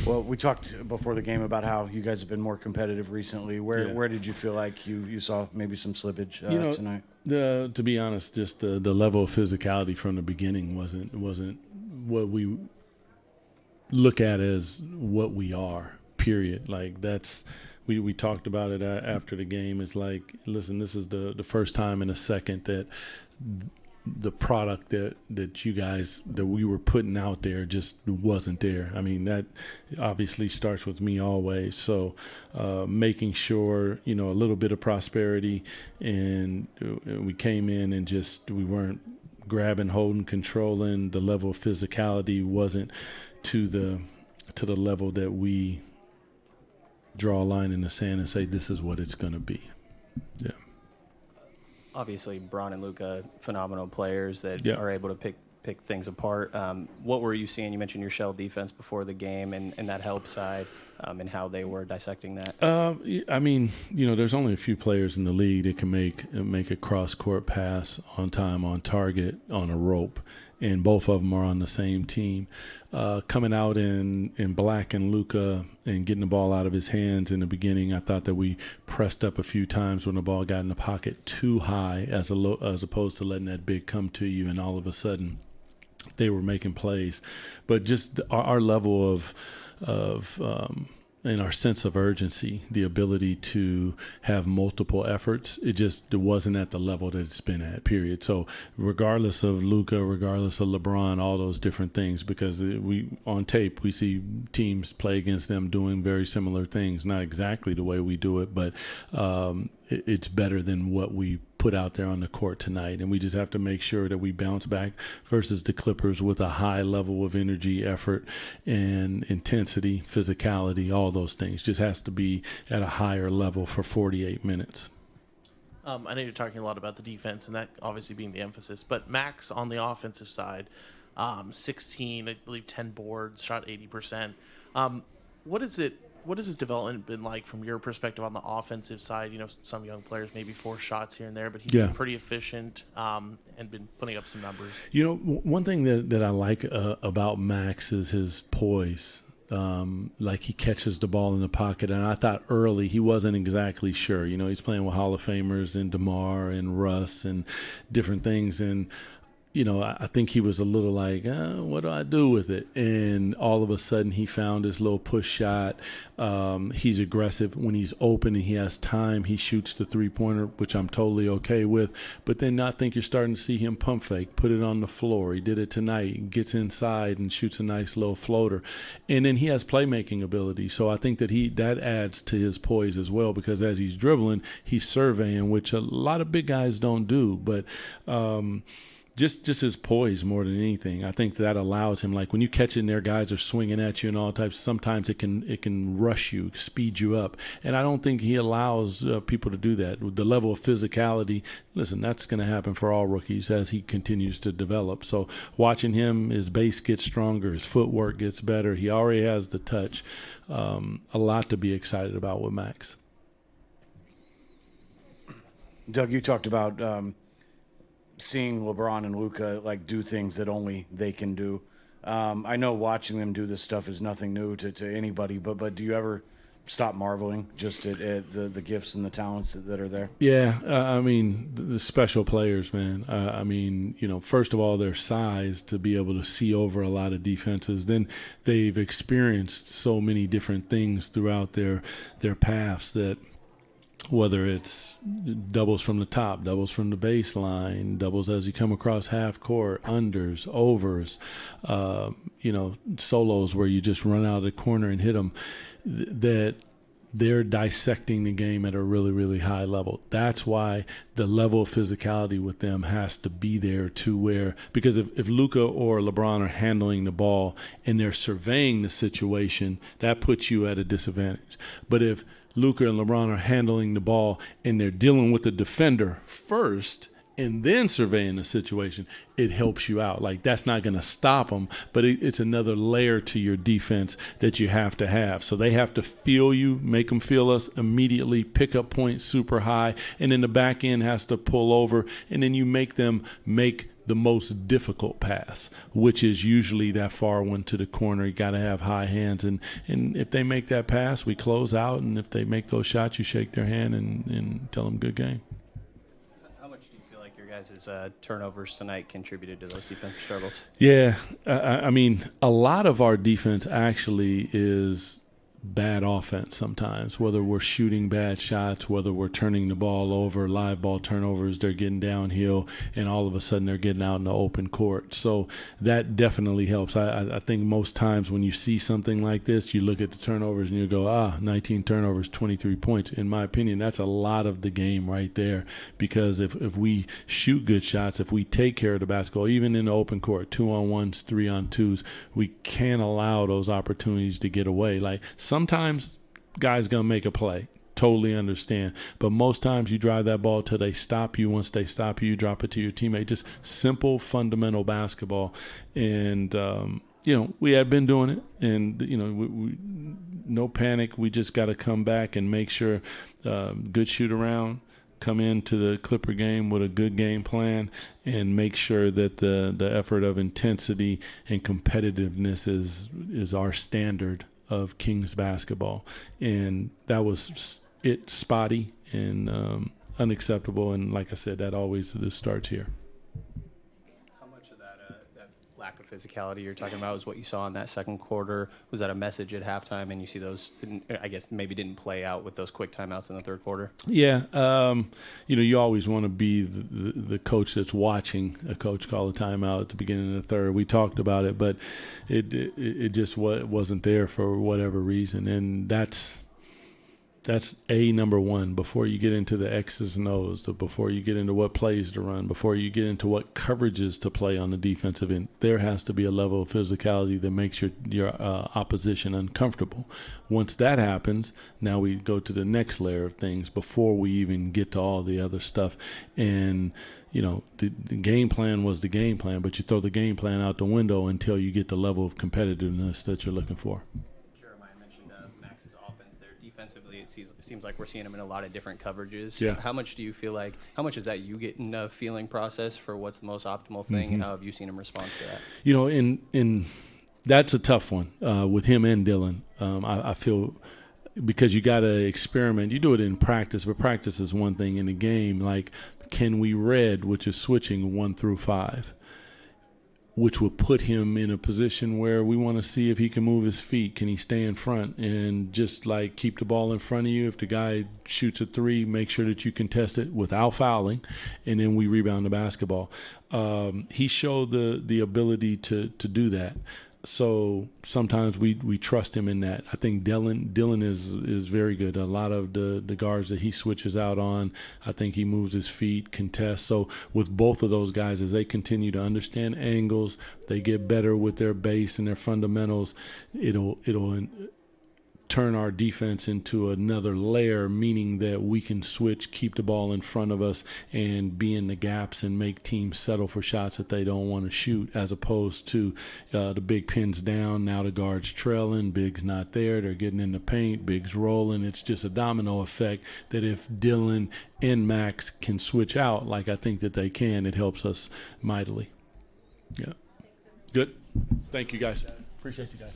Well, we talked before the game about how you guys have been more competitive recently. Where did you feel like you saw maybe some slippage tonight? To be honest, just the level of physicality from the beginning wasn't what we look at as what we are. Period. Like we talked about it after the game. It's like, listen, this is the first time in a second that the product that you guys that we were putting out there just wasn't there. I mean, that obviously starts with me always. So making sure, a little bit of prosperity, and we came in and we weren't grabbing, holding, controlling. The level of physicality wasn't to the level that we draw a line in the sand and say this is what it's going to be. Yeah. Obviously, Bron and Luka, phenomenal players that are able to pick things apart. What were you seeing? You mentioned your shell defense before the game and that help side, and how they were dissecting that. I mean, there's only a few players in the league that can make a cross-court pass on time, on target, on a rope, and both of them are on the same team. Coming out in black and Luka and getting the ball out of his hands in the beginning, I thought that we pressed up a few times when the ball got in the pocket too high as opposed to letting that big come to you, and all of a sudden they were making plays. But just our level of and our sense of urgency, the ability to have multiple efforts, it wasn't at the level that it's been at, period. So regardless of Luka, regardless of LeBron, all those different things, because on tape, we see teams play against them doing very similar things, not exactly the way we do it, but it's better than what we put out there on the court tonight. And we just have to make sure that we bounce back versus the Clippers with a high level of energy, effort, and intensity, physicality, all those things. Just has to be at a higher level for 48 minutes. I know you're talking a lot about the defense, and that obviously being the emphasis, but Max on the offensive side, 16, I believe 10 boards, shot 80%. What has his development been like from your perspective on the offensive side? Some young players, maybe 4 shots here and there, but he's been pretty efficient and been putting up some numbers. One thing that I like about Max is his poise. Like he catches the ball in the pocket, and I thought early he wasn't exactly sure. He's playing with Hall of Famers and DeMar and Russ and different things, and I think he was a little like, what do I do with it? And all of a sudden he found this little push shot. He's aggressive. When he's open and he has time, he shoots the three-pointer, which I'm totally okay with. But then I think you're starting to see him pump fake, put it on the floor. He did it tonight, gets inside and shoots a nice little floater. And then he has playmaking ability. So I think that that adds to his poise as well, because as he's dribbling, he's surveying, which a lot of big guys don't do. But just his poise more than anything. I think that allows him, like when you catch in there, guys are swinging at you and all types. Sometimes it can rush you, speed you up. And I don't think he allows people to do that. With the level of physicality, listen, that's going to happen for all rookies as he continues to develop. So watching him, his base gets stronger, his footwork gets better. He already has the touch. A lot to be excited about with Max. Doug, you talked about seeing LeBron and Luka do things that only they can do. I know watching them do this stuff is nothing new to anybody, but do you ever stop marveling just at the gifts and the talents that are there? Yeah, I mean, the special players, man. First of all, their size to be able to see over a lot of defenses. Then they've experienced so many different things throughout their paths that, whether it's doubles from the top, doubles from the baseline, doubles as you come across half court, unders, overs, solos where you just run out of the corner and hit them, that they're dissecting the game at a really, really high level. That's why the level of physicality with them has to be there to where, because if Luka or LeBron are handling the ball and they're surveying the situation, that puts you at a disadvantage. But if Luka and LeBron are handling the ball and they're dealing with the defender first and then surveying the situation, it helps you out. That's not going to stop them, but it's another layer to your defense that you have to have. So they have to feel you, make them feel us immediately, pick up points super high, and then the back end has to pull over, and then you make them make the most difficult pass, which is usually that far one to the corner. You got to have high hands, and if they make that pass, we close out, and if they make those shots, you shake their hand and tell them good game. How much do you feel like your guys' turnovers tonight contributed to those defensive struggles? Yeah, I mean, a lot of our defense actually is bad offense sometimes, whether we're shooting bad shots, whether we're turning the ball over, live ball turnovers, they're getting downhill, and all of a sudden they're getting out in the open court. So that definitely helps. I think most times when you see something like this, you look at the turnovers and you go, 19 turnovers, 23 points. In my opinion, that's a lot of the game right there, because if we shoot good shots, if we take care of the basketball, even in the open court, 2-on-1s, 3-on-2s, we can't allow those opportunities to get away. Like, sometimes guys gonna make a play, totally understand, but most times you drive that ball till they stop you. Once they stop you, you drop it to your teammate. Just simple, fundamental basketball. And we had been doing it, and we no panic. We just got to come back and make sure good shoot around, come into the Clipper game with a good game plan, and make sure that the effort of intensity and competitiveness is our standard of Kings basketball. And that was it, spotty and unacceptable. And like I said, that always starts here. How much of that lack of physicality you're talking about is what you saw in that second quarter? Was that a message at halftime, and you see those, I guess, maybe didn't play out with those quick timeouts in the third quarter? Yeah. You always want to be the coach that's watching a coach call a timeout at the beginning of the third. We talked about it, but it just wasn't there for whatever reason. And that's number one. Before you get into the X's and O's, before you get into what plays to run, before you get into what coverages to play on the defensive end, there has to be a level of physicality that makes your opposition uncomfortable. Once that happens, now we go to the next layer of things before we even get to all the other stuff. And the game plan was the game plan, but you throw the game plan out the window until you get the level of competitiveness that you're looking for. Defensively, it seems like we're seeing them in a lot of different coverages. Yeah. How much do you feel like, how much is that you get in a feeling process for what's the most optimal thing, and how have you seen him respond to that? In that's a tough one with him and Dylan. I feel, because you got to experiment. You do it in practice, but practice is one thing. In the game, like, can we read, which is switching 1 through 5? Which would put him in a position where we want to see if he can move his feet. Can he stay in front and just like keep the ball in front of you? If the guy shoots a 3, make sure that you contest it without fouling, and then we rebound the basketball. He showed the ability to do that. So sometimes we trust him in that. I think Dylan is very good. A lot of the guards that he switches out on, I think he moves his feet, contests. So with both of those guys, as they continue to understand angles, they get better with their base and their fundamentals, it'll turn our defense into another layer, meaning that we can switch, keep the ball in front of us, and be in the gaps and make teams settle for shots that they don't want to shoot, as opposed to the big pins down. Now the guard's trailing, big's not there, they're getting in the paint, big's rolling. It's just a domino effect that if Dylan and Max can switch out, like I think that they can, it helps us mightily. Yeah. Good. Thank you, guys. Appreciate you guys.